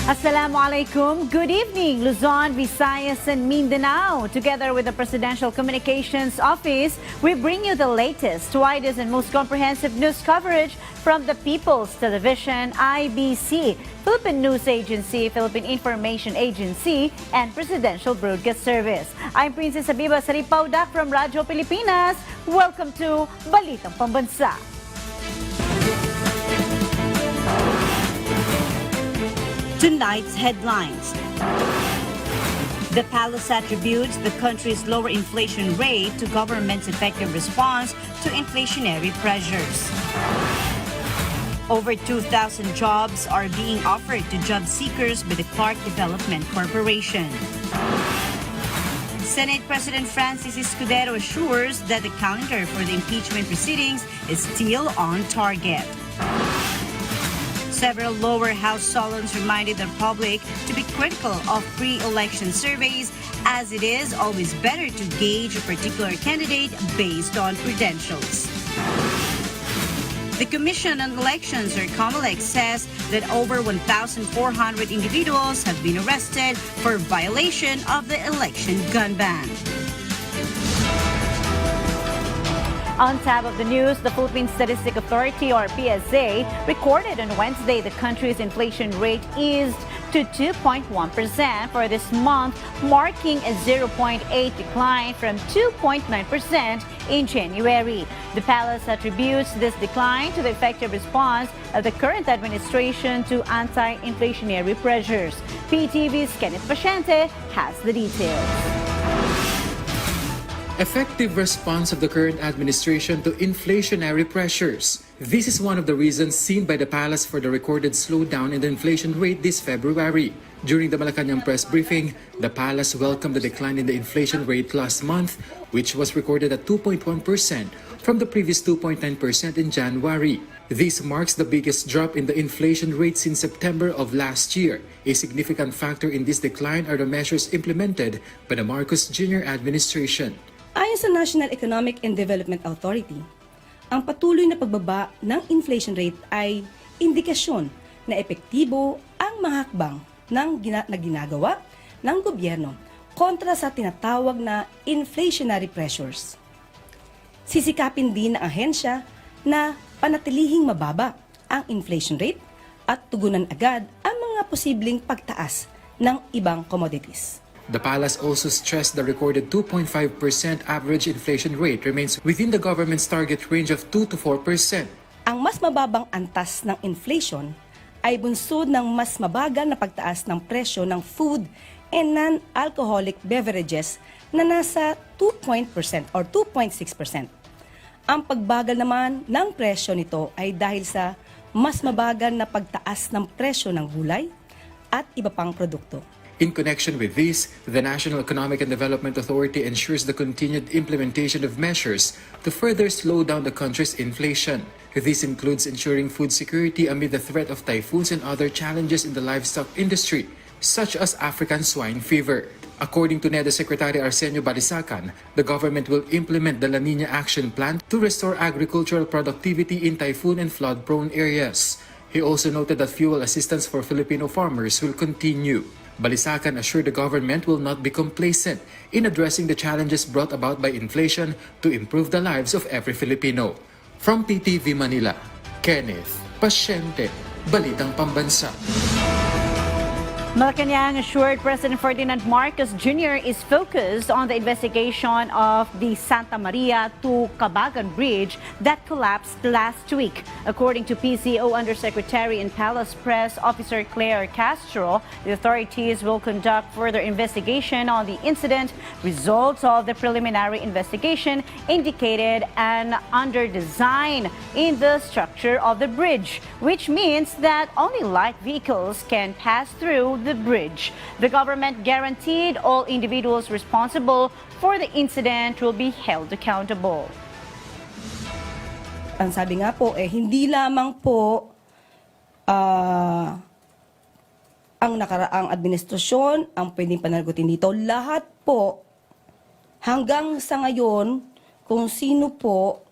Assalamualaikum. Good evening, Luzon, Visayas, and Mindanao. Together with the Presidential Communications Office, we bring you the latest, widest, and most comprehensive news coverage from the People's Television, IBC, Philippine News Agency, Philippine Information Agency, and Presidential Broadcast Service. I'm Princess Abiba Saripaudak from Radyo Pilipinas. Welcome to Balitang Pambansa. Tonight's headlines. The palace attributes the country's lower inflation rate to government's effective response to inflationary pressures. Over 2,000 jobs are being offered to job seekers by the Clark Development Corporation. Senate President Francis Escudero assures that the calendar for the impeachment proceedings is still on target. Several lower house salons reminded the public to be critical of pre-election surveys, as it is always better to gauge a particular candidate based on credentials. The Commission on Elections, or COMELEC, says that over 1,400 individuals have been arrested for violation of the election gun ban. On top of the news, the Philippine Statistic Authority, or PSA, recorded on Wednesday the country's inflation rate eased to 2.1% for this month, marking a 0.8 decline from 2.9% in January. The palace attributes this decline to the effective response of the current administration to anti-inflationary pressures. PTV's Kenneth Pasyente has the details. Effective response of the current administration to inflationary pressures. This is one of the reasons seen by the palace for the recorded slowdown in the inflation rate this February. During the Malacanang press briefing, the palace welcomed the decline in the inflation rate last month, which was recorded at 2.1% from the previous 2.9% in January. This marks the biggest drop in the inflation rate since September of last year. A significant factor in this decline are the measures implemented by the Marcos Jr. administration. Ayon sa National Economic and Development Authority, ang patuloy na pagbaba ng inflation rate ay indikasyon na epektibo ang mga hakbang na ginagawa ng gobyerno kontra sa tinatawag na inflationary pressures. Sisikapin din ng ahensya na panatilihing mababa ang inflation rate at tugunan agad ang mga posibleng pagtaas ng ibang commodities. The palace also stressed the recorded 2.5% average inflation rate remains within the government's target range of 2 to 4%. Ang mas mababang antas ng inflation ay bunsod ng mas mabagal na pagtaas ng presyo ng food and non-alcoholic beverages na nasa 2% or 2.6%. Ang pagbagal naman ng presyo nito ay dahil sa mas mabagal na pagtaas ng presyo ng gulay at iba pang produkto. In connection with this, the National Economic and Development Authority ensures the continued implementation of measures to further slow down the country's inflation. This includes ensuring food security amid the threat of typhoons and other challenges in the livestock industry, such as African swine fever. According to NEDA Secretary Arsenio Balisacan, the government will implement the La Nina Action Plan to restore agricultural productivity in typhoon and flood-prone areas. He also noted that fuel assistance for Filipino farmers will continue. Balisacan assured the government will not be complacent in addressing the challenges brought about by inflation to improve the lives of every Filipino. From PTV Manila, Kenneth Pasyente, Balitang Pambansa. Malacanang assured President Ferdinand Marcos Jr. is focused on the investigation of the Santa Maria to Cabagan Bridge that collapsed last week. According to PCO Undersecretary and Palace Press Officer Claire Castro, the authorities will conduct further investigation on the incident. Results of the preliminary investigation indicated an under-design in the structure of the bridge, which means that only light vehicles can pass through the bridge. The government guaranteed all individuals responsible for the incident will be held accountable. Ang sabi nga po, hindi lamang po ang nakaraang administrasyon ang pwedeng pananagutin dito. Lahat po, hanggang sa ngayon, kung sino po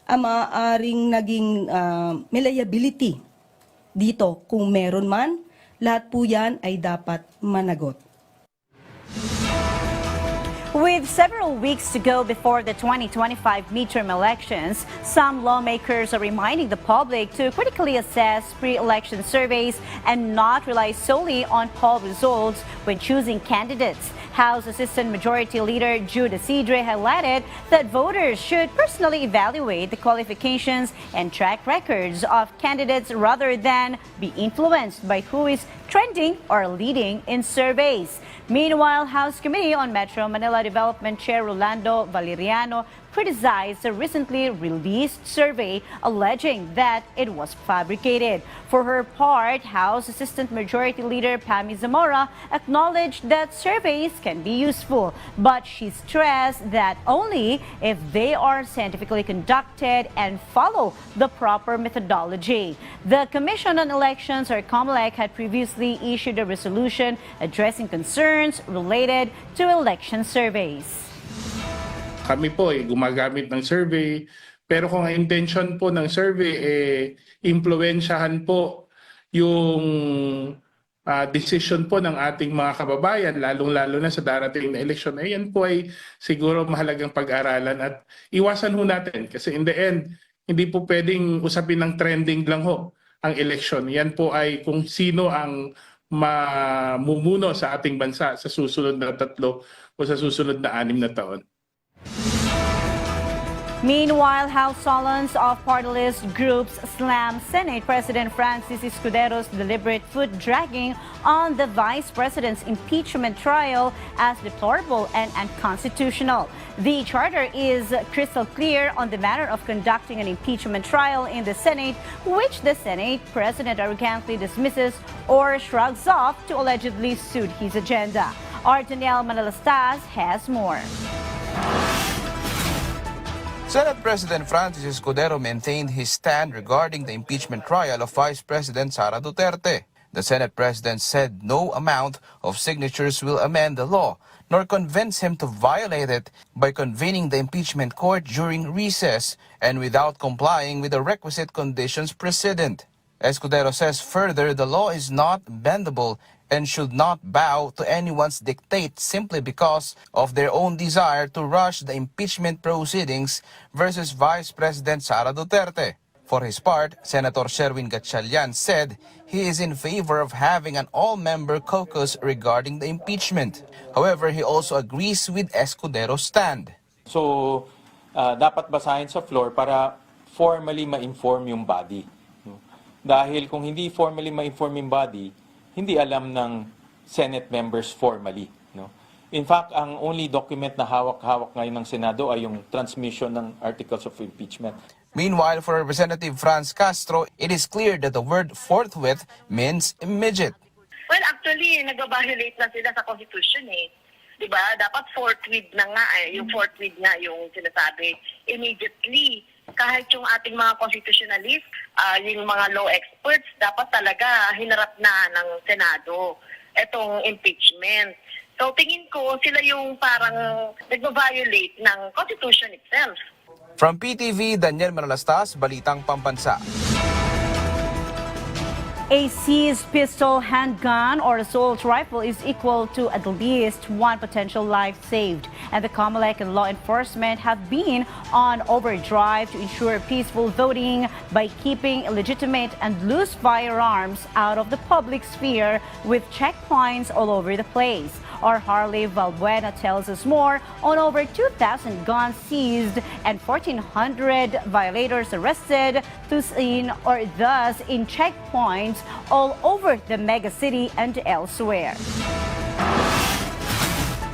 ang maaaring naging may liability dito, kung meron man, Lahat po yan ay dapat managot. With several weeks to go before the 2025 midterm elections, some lawmakers are reminding the public to critically assess pre-election surveys and not rely solely on poll results when choosing candidates. House Assistant Majority Leader Jude Isidre highlighted that voters should personally evaluate the qualifications and track records of candidates rather than be influenced by who is trending or leading in surveys. Meanwhile, House Committee on Metro Manila Development Chair Rolando Valeriano criticized the recently released survey, alleging that it was fabricated. For her part, House Assistant Majority Leader Pammy Zamora acknowledged that surveys can be useful, but she stressed that only if they are scientifically conducted and follow the proper methodology. The Commission on Elections, or COMELEC, had previously issued a resolution addressing concerns related to election surveys. Kami po gumagamit ng survey, pero kung ang intention po ng survey impluwensyahan po yung decision po ng ating mga kababayan, lalong-lalo na sa darating na eleksyon, yan po ay siguro mahalagang pag-aralan at iwasan ho natin. Kasi in the end, hindi po pwedeng usapin ng trending lang ho ang eleksyon. Yan po ay kung sino ang mamumuno sa ating bansa sa susunod na 3 o sa susunod na 6 na taon. Meanwhile, House Solons of party list groups slammed Senate President Francis Escudero's deliberate foot-dragging on the Vice President's impeachment trial as deplorable and unconstitutional. The charter is crystal clear on the manner of conducting an impeachment trial in the Senate, which the Senate President arrogantly dismisses or shrugs off to allegedly suit his agenda. Our Danielle Manalastas has more. Senate President Francis Escudero maintained his stand regarding the impeachment trial of Vice President Sara Duterte. The Senate President said no amount of signatures will amend the law, nor convince him to violate it by convening the impeachment court during recess and without complying with the requisite conditions precedent. Escudero says further the law is not bendable and should not bow to anyone's dictate simply because of their own desire to rush the impeachment proceedings versus Vice President Sara Duterte. For his part, Senator Sherwin Gatchalian said he is in favor of having an all-member caucus regarding the impeachment. However, he also agrees with Escudero's stand. So, dapat basahin sa floor para formally ma-inform yung body. Dahil kung hindi formally ma-inform yung body, hindi alam ng Senate members formally. No? In fact, ang only document na hawak-hawak ngayon ng Senado ay yung transmission ng articles of impeachment. Meanwhile, for Representative Franz Castro, it is clear that the word forthwith means immediate. Well, actually, nag-violate na sila sa Constitution eh. Diba? Dapat forthwith na nga eh. Yung forthwith nga yung sinasabi. Immediately. Kahit yung ating mga constitutionalist, yung mga law experts, dapat talaga hinarap na ng Senado itong impeachment. So tingin ko sila yung parang nag-violate ng Constitution itself. From PTV, Daniel Manalastas, Balitang Pambansa. A seized pistol, handgun, or assault rifle is equal to at least one potential life saved. And the COMELEC and law enforcement have been on overdrive to ensure peaceful voting by keeping illegitimate and loose firearms out of the public sphere with checkpoints all over the place. Our Harley Valbuena tells us more on over 2,000 guns seized and 1,400 violators arrested thus in checkpoints all over the megacity and elsewhere.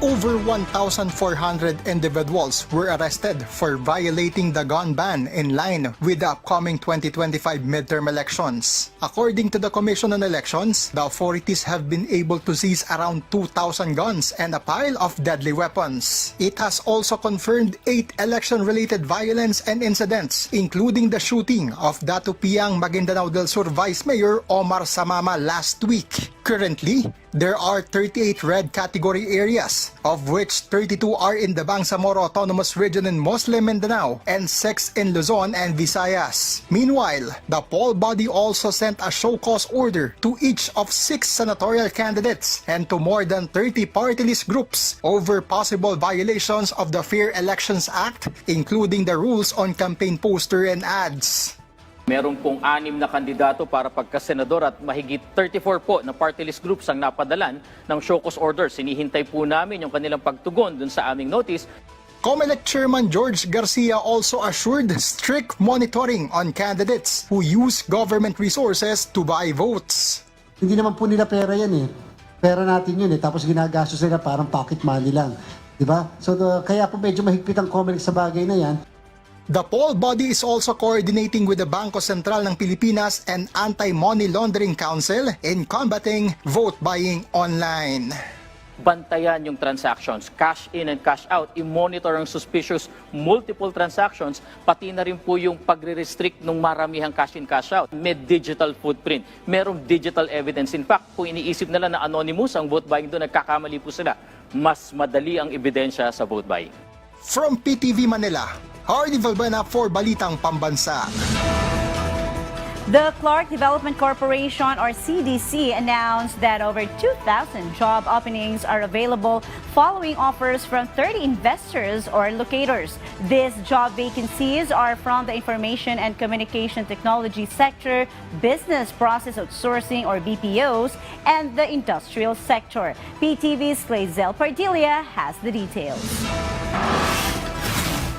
Over 1,400 individuals were arrested for violating the gun ban in line with the upcoming 2025 midterm elections. According to the Commission on Elections, the authorities have been able to seize around 2,000 guns and a pile of deadly weapons. It has also confirmed 8 election-related violence and incidents, including the shooting of Datupiang Maguindanao del Sur Vice Mayor Omar Samama last week. Currently, There are 38 red category areas, of which 32 are in the Bangsamoro Autonomous Region in Muslim Mindanao and 6 in Luzon and Visayas. Meanwhile, the poll body also sent a show cause order to each of 6 senatorial candidates and to more than 30 party list groups over possible violations of the Fair Elections Act, including the rules on campaign poster and ads. Meron pong 6 na kandidato para pagkasenador at mahigit 34 po na party list groups ang napadalan ng show cause order. Sinihintay po namin yung kanilang pagtugon dun sa aming notice. COMELEC Chairman George Garcia also assured strict monitoring on candidates who use government resources to buy votes. Hindi naman po nila pera yan eh. Pera natin yun eh. Tapos ginagastos nila parang pocket money lang. Diba? So kaya po medyo mahigpit ang COMELEC sa bagay na yan. The poll body is also coordinating with the Bangko Sentral ng Pilipinas and Anti-Money Laundering Council in combating vote buying online. Bantayan yung transactions, cash in and cash out, i-monitor ang suspicious multiple transactions, pati na rin po yung pagre-restrict ng maramihang cash in, cash out. May digital footprint, merong digital evidence. In fact, kung iniisip nila na anonymous ang vote buying doon, nagkakamali po sila. Mas madali ang ebidensya sa vote buying. From PTV Manila, Hardy Valbuena for Balitang Pambansa. The Clark Development Corporation, or CDC, announced that over 2,000 job openings are available following offers from 30 investors or locators. These job vacancies are from the information and communication technology sector, business process outsourcing or BPOs, and the industrial sector. PTV's Clazel Pardilia has the details.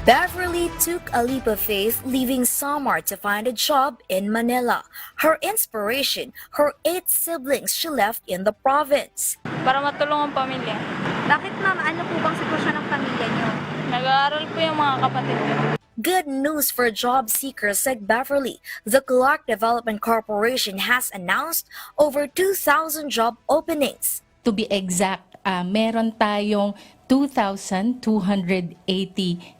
Beverly took a leap of faith, leaving Samar to find a job in Manila. Her inspiration, her 8 siblings she left in the province. Para matulungan ang pamilya. Bakit ma'am, ano po bang sitwasyon ng pamilya niyo? Nag-aaral po yung mga kapatid ko. Good news for job seekers like Beverly. The Clark Development Corporation has announced over 2,000 job openings. To be exact, meron tayong 2,280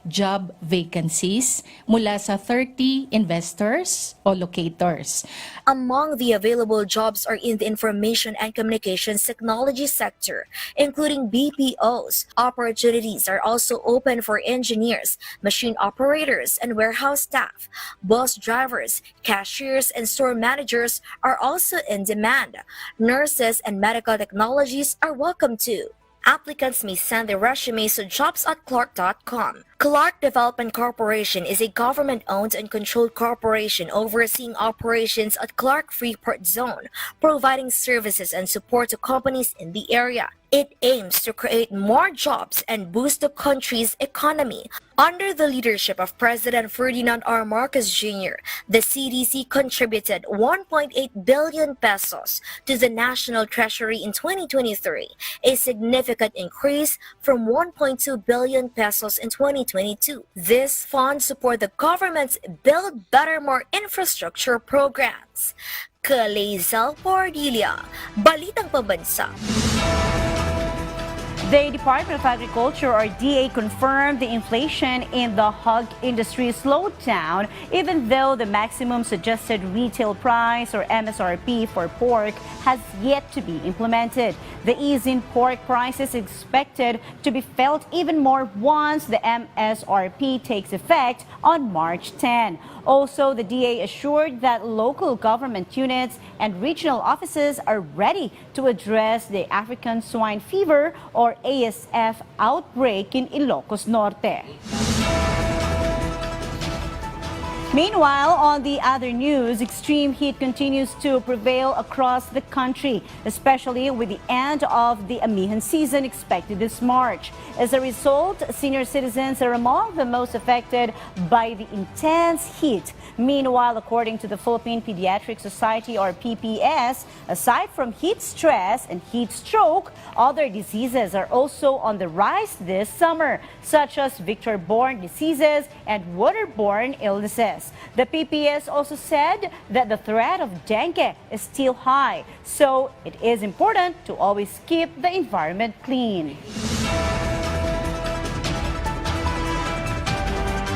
job vacancies mula sa 30 investors o locators. Among the available jobs are in the information and communications technology sector, including BPOs. Opportunities are also open for engineers, machine operators, and warehouse staff. Bus drivers, cashiers, and store managers are also in demand. Nurses and medical technologies are welcome too. Applicants may send their resumes to jobs@clark.com. Clark Development Corporation is a government-owned and controlled corporation overseeing operations at Clark Freeport Zone, providing services and support to companies in the area. It aims to create more jobs and boost the country's economy. Under the leadership of President Ferdinand R. Marcos Jr., the CDC contributed 1.8 billion pesos to the national treasury in 2023, a significant increase from 1.2 billion pesos in 2022. This funds support the government's Build Better More infrastructure programs. Clazel Pardilia, Balitang Pambansa. The Department of Agriculture, or DA, confirmed the inflation in the hog industry slowed down, even though the maximum suggested retail price, or MSRP, for pork has yet to be implemented. The ease in pork prices is expected to be felt even more once the MSRP takes effect on March 10. Also, the DA assured that local government units and regional offices are ready to address the African swine fever, or ASF, outbreak in Ilocos Norte. Meanwhile, on the other news, extreme heat continues to prevail across the country, especially with the end of the amihan season expected this March. As a result, senior citizens are among the most affected by the intense heat. Meanwhile, according to the Philippine Pediatric Society, or PPS, aside from heat stress and heat stroke, other diseases are also on the rise this summer, such as vector-borne diseases and waterborne illnesses. The PPS also said that the threat of dengue is still high, so it is important to always keep the environment clean.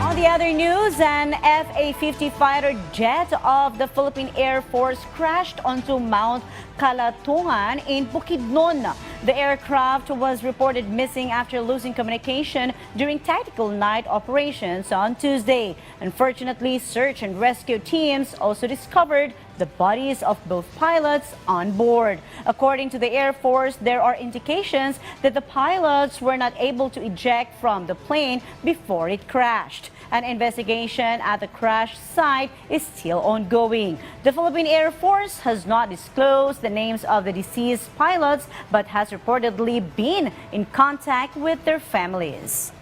On the other news, an F-A-50 fighter jet of the Philippine Air Force crashed onto Mount Kalatungan in Bukidnon. The aircraft was reported missing after losing communication during tactical night operations on Tuesday. Unfortunately, search and rescue teams also discovered the bodies of both pilots on board. According to the Air Force, there are indications that the pilots were not able to eject from the plane before it crashed. An investigation at the crash site is still ongoing. The Philippine Air Force has not disclosed the names of the deceased pilots but has reportedly been in contact with their families.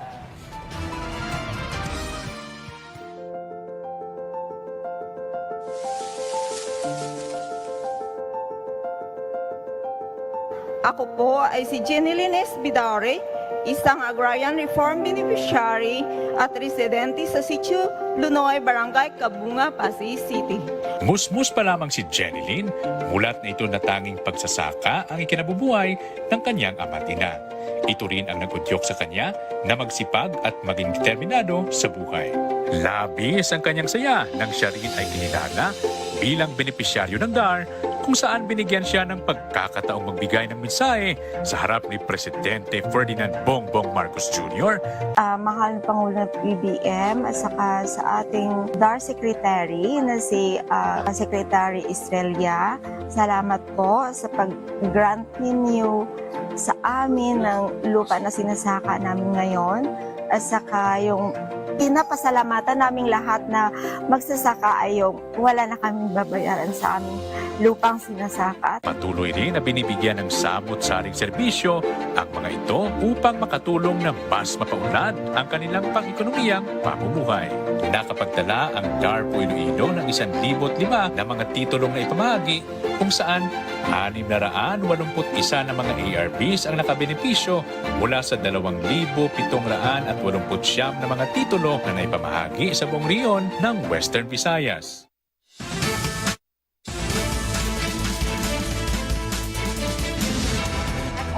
Ako po ay si Jeneline Esbidare, isang agrarian reform beneficiary at residente sa Sitio Lunoy, Barangay Kabunga, Pasay City. Musmus pa lamang si Jeneline, mulat na ito na tanging pagsasaka ang ikinabubuhay ng kanyang ama at ina. Ito rin ang nagudyok sa kanya na magsipag at maging determinado sa buhay. Labis ang kanyang saya nang siya rin ay kinilala bilang benepisyaryo ng DAR, kung saan binigyan siya ng pagkakataong magbigay ng mensahe sa harap ni Presidente Ferdinand Bongbong Marcos Jr. Mahal Pangulo ng PBM at saka sa ating DAR Secretary na si Secretary Estrella, salamat po sa pag-grant ninyo sa amin ng lupa na sinasaka namin ngayon at saka yung pinapasalamatan naming lahat na magsasaka ay yung wala na kaming babayaran sa aming lupang sinasaka. Patuloy rin na binibigyan ng samot-saring serbisyo ang mga ito upang makatulong na mas mapaunlad ang kanilang pang-ekonomiyang pamumuhay. Nakapagtala ang DAR po Iloilo ng 1,005 na mga titulong na ipamahagi kung saan 681 na mga ARBs ang nakabenepisyo mula sa 2,789 na mga titulo na naipamahagi sa buong rehiyon ng Western Visayas.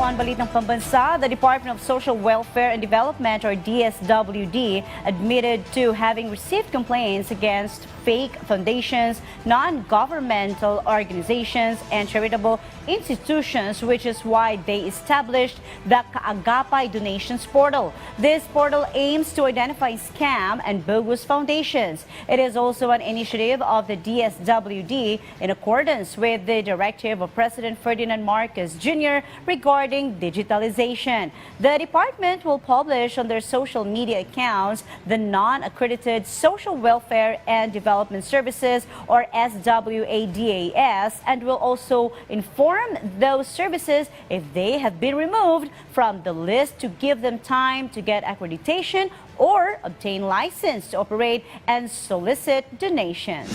On Balitang Pambansa, the Department of Social Welfare and Development, or DSWD, admitted to having received complaints against fake foundations, non-governmental organizations, and charitable institutions, which is why they established the Kaagapay Donations Portal. This portal aims to identify scam and bogus foundations. It is also an initiative of the DSWD in accordance with the directive of President Ferdinand Marcos Jr. regarding digitalization. The department will publish on their social media accounts the non-accredited Social Welfare and Development Services, or SWADAS, and will also inform those services if they have been removed from the list to give them time to get accreditation or obtain license to operate and solicit donations.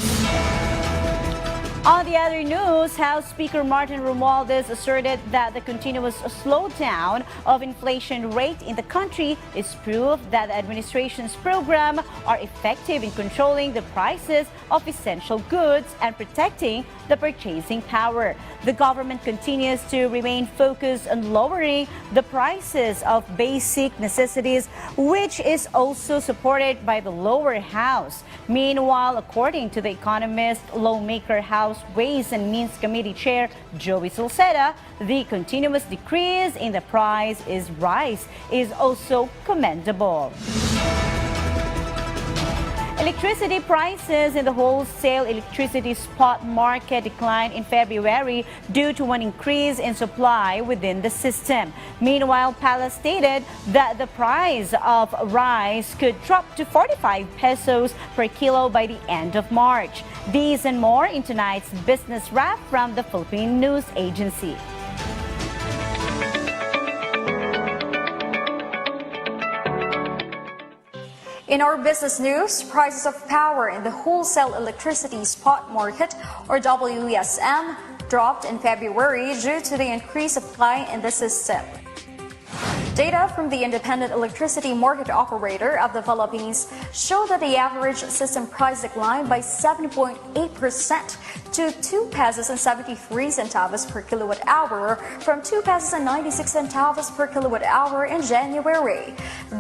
On the other news, House Speaker Martin Romualdez asserted that the continuous slowdown of inflation rate in the country is proof that the administration's program are effective in controlling the prices of essential goods and protecting the purchasing power. The government continues to remain focused on lowering the prices of basic necessities, which is also supported by the lower house. Meanwhile, according to the Economist Lawmaker House Ways and Means Committee Chair Joey Salceda, the continuous decrease in the price is also commendable. Electricity prices in the wholesale electricity spot market declined in February due to an increase in supply within the system. Meanwhile, Pala stated that the price of rice could drop to 45 pesos per kilo by the end of March. These and more in tonight's business wrap from the Philippine News Agency. In our business news, prices of power in the wholesale electricity spot market, or WESM, dropped in February due to the increased supply in the system. Data from the Independent Electricity Market Operator of the Philippines show that the average system price declined by 7.8% to 2 pesos and 73 centavos per kilowatt hour from 2 pesos and 96 centavos per kilowatt hour in January.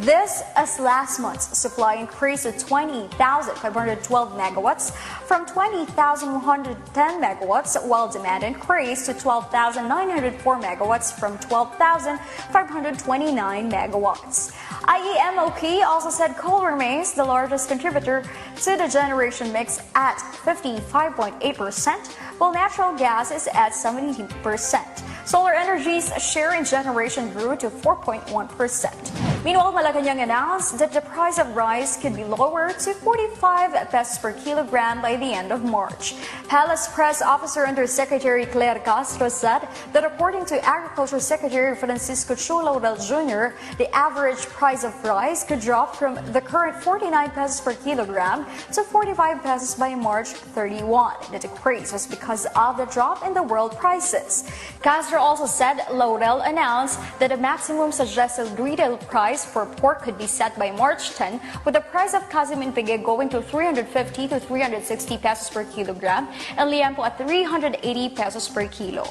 This as last month's supply increased to 20,512 megawatts from 20,110 megawatts, while demand increased to 12,904 megawatts from 12,529 megawatts. IEMOP also said coal remains the largest contributor to the generation mix at 55.8%, while natural gas is at 72%. Solar energy's share in generation grew to 4.1%. Meanwhile, Malacanang announced that the price of rice could be lowered to 45 pesos per kilogram by the end of March. Palace Press Officer Undersecretary Claire Castro said that according to Agriculture Secretary Francisco Laurel Jr., the average price of rice could drop from the current 49 pesos per kilogram to 45 pesos by March 31. The decrease was because of the drop in the world prices. Castro also said Laurel announced that the maximum suggested retail price for pork could be set by March 10, with the price of Casim and Pige going to 350 to 360 pesos per kilogram and Liempo at 380 pesos per kilo.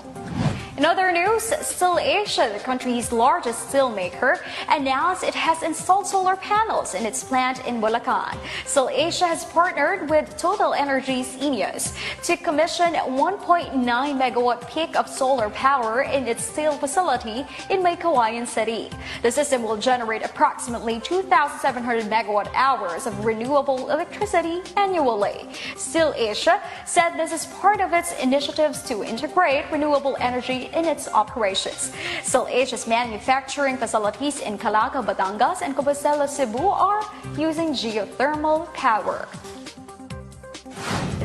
In other news, Steel Asia, the country's largest steel maker, announced it has installed solar panels in its plant in Bulacan. Steel Asia has partnered with Total Energies Ineos to commission 1.9 megawatt peak of solar power in its steel facility in Maykawayan City. The system will generate approximately 2,700 megawatt hours of renewable electricity annually. Steel Asia said this is part of its initiatives to integrate renewable energy in its operations. Steel Asia's manufacturing facilities in Calaca, Batangas, and Compostela, Cebu are using geothermal power.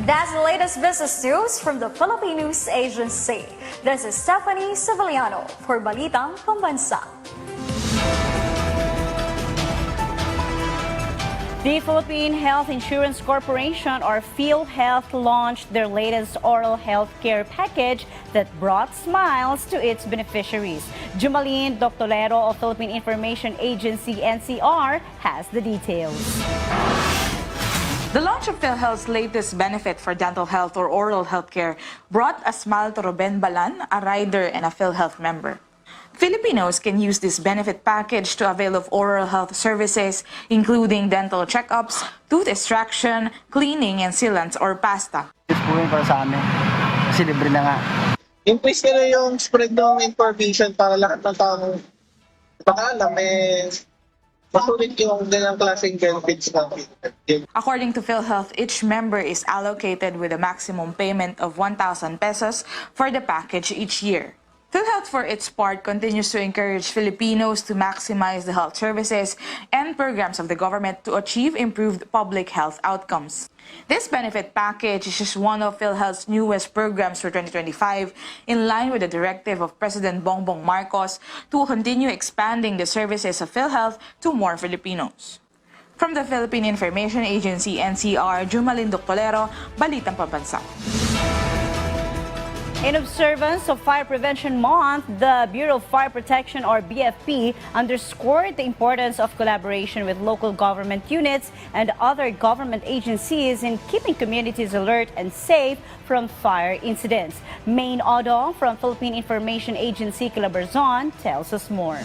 That's the latest business news from the Philippine News Agency. This is Stephanie Civiliano for Balitang Pambansa. The Philippine Health Insurance Corporation, or PhilHealth, launched their latest oral health care package that brought smiles to its beneficiaries. Jumalin Doctolero of Philippine Information Agency NCR has the details. The launch of PhilHealth's latest benefit for dental health or oral health care brought a smile to Ruben Balan, a rider and a PhilHealth member. Filipinos can use this benefit package to avail of oral health services, including dental checkups, tooth extraction, cleaning, and sealants or pasta. Po yun para sa amin, kasi libre na nga. Increase nila yung spread ng information para lahat ng taong baka alam, masulit yung ganang klaseng benefits natin. According to PhilHealth, each member is allocated with a maximum payment of 1,000 pesos for the package each year. PhilHealth, for its part, continues to encourage Filipinos to maximize the health services and programs of the government to achieve improved public health outcomes. This benefit package is just one of PhilHealth's newest programs for 2025, in line with the directive of President Bongbong Marcos to continue expanding the services of PhilHealth to more Filipinos. From the Philippine Information Agency NCR, Jumalin Doctolero, Balitang Pambansa. In observance of Fire Prevention Month, the Bureau of Fire Protection, or BFP, underscored the importance of collaboration with local government units and other government agencies in keeping communities alert and safe from fire incidents. Maine Odong from Philippine Information Agency Calabarzon tells us more.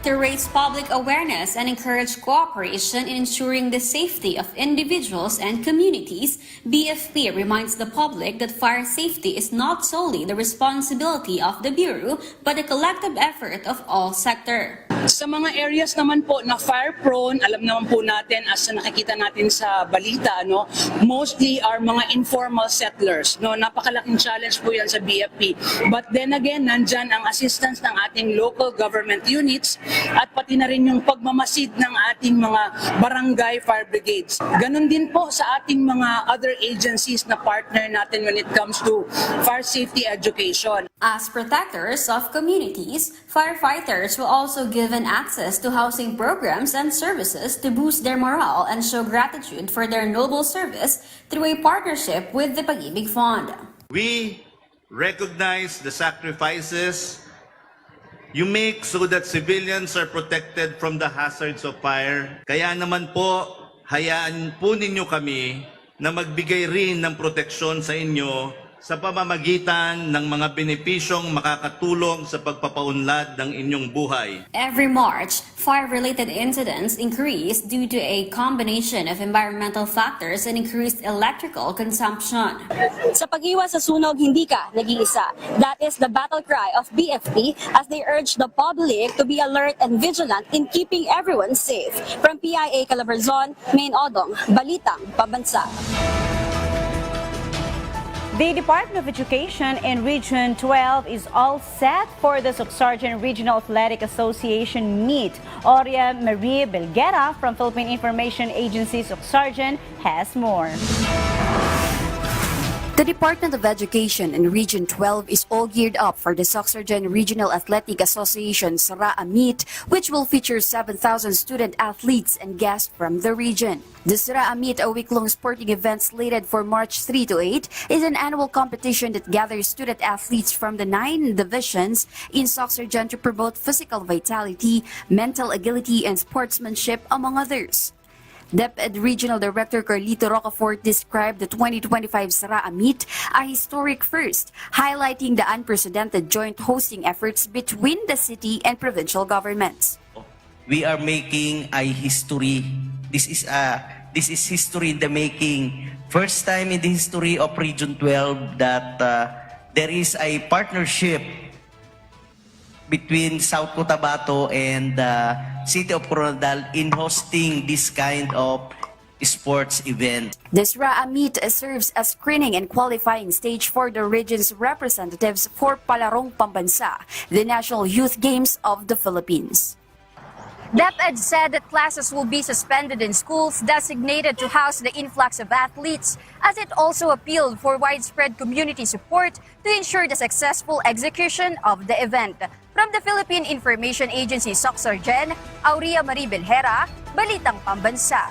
To raise public awareness and encourage cooperation in ensuring the safety of individuals and communities, BFP reminds the public that fire safety is not solely the responsibility of the Bureau, but a collective effort of all sectors. Sa mga areas naman po na fire-prone, alam naman po natin, as nakikita natin sa balita, mostly are mga informal settlers. Napakalaking challenge po yan sa BFP. But then again, nandyan ang assistance ng ating local government units at pati na rin yung pagmamasid ng ating mga barangay fire brigades. Ganon din po sa ating mga other agencies na partner natin when it comes to fire safety education. As protectors of communities, firefighters will also given access to housing programs and services to boost their morale and show gratitude for their noble service through a partnership with the Pag-ibig Fund. We recognize the sacrifices you make so that civilians are protected from the hazards of fire. Kaya naman po, hayaan po ninyo kami na magbigay rin ng proteksyon sa inyo sa pamamagitan ng mga benepisyong makakatulong sa pagpapaunlad ng inyong buhay. Every March, fire-related incidents increase due to a combination of environmental factors and increased electrical consumption. Sa pag-iwas sa sunog, hindi ka nag-iisa. That is the battle cry of BFP as they urge the public to be alert and vigilant in keeping everyone safe. From PIA Calabarzon, Main Odong, Balitang Pambansa. The Department of Education in Region 12 is all set for the Soxargen Regional Athletic Association meet. Aurea Marie Belguera from Philippine Information Agency Soxargen has more. The Department of Education in Region 12 is all geared up for the Soxargen Regional Athletic Association Saraa Meet, which will feature 7,000 student athletes and guests from the region. The Saraa Meet, a week-long sporting event slated for March 3 to 8, is an annual competition that gathers student athletes from the 9 divisions in Soxargen to promote physical vitality, mental agility, and sportsmanship, among others. DepEd Regional Director Carlito Rocafort described the 2025 Saraa Meet a historic first, highlighting the unprecedented joint hosting efforts between the city and provincial governments. We are making a history. This is history in the making. First time in the history of Region 12 that there is a partnership between South Cotabato and City of Coronadal in hosting this kind of sports event. The Saraa Meet serves as screening and qualifying stage for the region's representatives for Balitang Pambansa, the National Youth Games of the Philippines. DepEd said that classes will be suspended in schools designated to house the influx of athletes, as it also appealed for widespread community support to ensure the successful execution of the event. From the Philippine Information Agency Soxargen, Aurea Marie Belguera, Balitang Pambansa.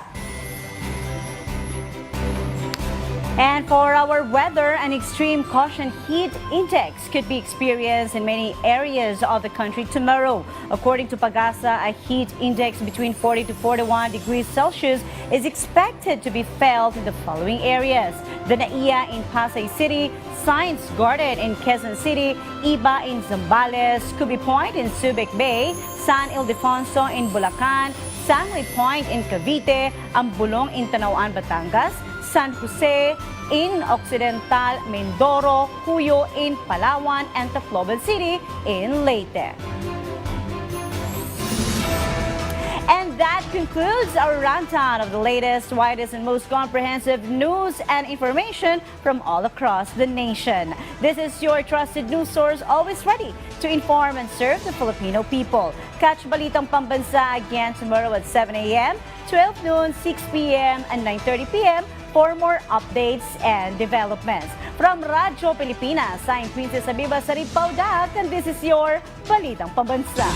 And for our weather, an extreme caution heat index could be experienced in many areas of the country tomorrow. According to Pagasa, a heat index between 40 to 41 degrees Celsius is expected to be felt in the following areas: the Naiya in Pasay City, Science Garden in Quezon City, Iba in Zambales, Cubi Point in Subic Bay, San Ildefonso in Bulacan, Sangre Point in Cavite, Ambulong in Tanauan, Batangas, San Jose in Occidental Mindoro, Cuyo in Palawan, and Tacloban City in Leyte. And that concludes our rundown of the latest, widest, and most comprehensive news and information from all across the nation. This is your trusted news source, always ready to inform and serve the Filipino people. Catch Balitang Pambansa again tomorrow at 7 a.m., 12 noon, 6 p.m., and 9:30 p.m. for more updates and developments. From Radyo Pilipinas, I'm Princess Abiba Sarip Paudak, and this is your Balitang Pambansa.